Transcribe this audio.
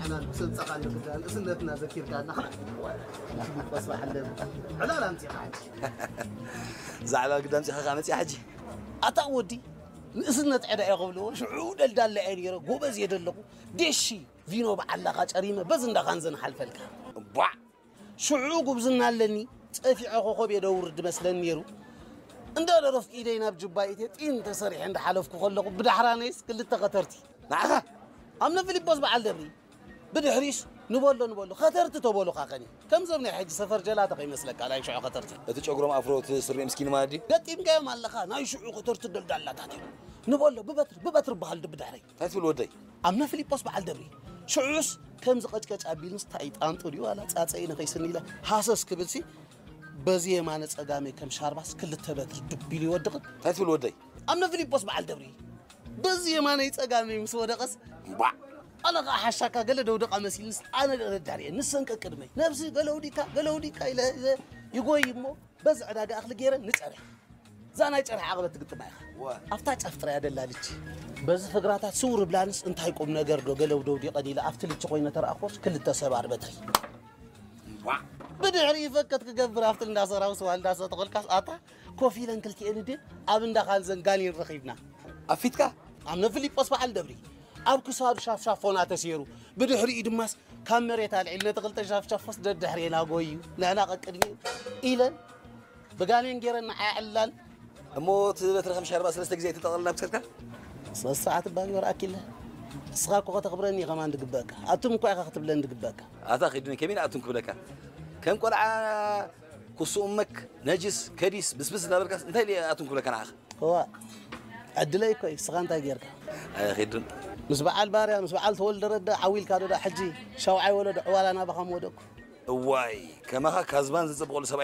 نحن نسنت قال لك سنتنا ذكر كان بس محل على انت حاجه زعل قدام سي خامت يا حجي اتاودي نسنت عدا يقبلوا شعو دلدال عيرو غوبز يدلقو دشي فينو بعلاقه قريمه بز اندخانزن حلفلك با شعو غبزنا لني صفيع خوخو بيدورد مسلن نيرو اندا درفت ايدينا بجبايتي طين تسريح عند حلفكو خلقو بدحرانيس كل تقترتي نعم امنا فيليبوس بعل دبري بدحريس نبولو خطرت تبولو خاقني كم زمن حج سفر جلاته يمسلك على شعو خطرتي اتشغرم افروت سري مسكين مادي قطيم قام الله ناي شعو خطرت دلدالاتاتي نبولو ببتر بحال دب دحري تاتول ودي امنا فيليبوس بعل دبري شعوس كم زقچقچ ابيلنس تايط انطودي ولا صاصي نخيسني لا حاسس كبلسي بزي ما نصقامي كم شارباس كل تبتر دبيل يودق تاتول ودي امنا فيليبوس بعل دبري بزي ما نصقامي مسودقس با انا حشاكا قال دودق مسيلس انا داري نسنك قدمي نفسي قالوديكا الى يغويمو بز عداغ اخل غير نصري زانا يصرح عقبت تقطماي افتا صفر يدلالچ بز فقراتات سور بلانس انت يقوم نجر دو قالو دودي قديله افتلچ خوينه تراخوس كل تسبار بتري بدعري فكت كغبر افتل انداسراو سوال داس تقولكاس اتا كوفيلن كلكي اندي اب اندخال زنغاني رخيبنا افيتكا امنا فيليبوس بحال دبري اب كساب شافونا تسيرو بدحري دماس كاميرا تالعيلنا تقلت شافوس دحرينا غويو نانا قدمي الى بغالين غيرنا عيعلال اموت بتر 5 غزي تطقلنا بسركا 3 ساعات باغي وراكيله اسخاكو تخبرني كمان دغباك اتم كو اخذتبلن دغباك اتا خدني كمين اتم كبلك كم قرعه كسو امك نجس كديس بسبس نبركاس انت لي اتم كبلك انا هو عدلي كوي سخانتا غيركا خدن مسبع الباريا مسبع تولد رد عويل كادو حجي شوعي ولد عوالانا بخم ودك واي كما كازبان زبقول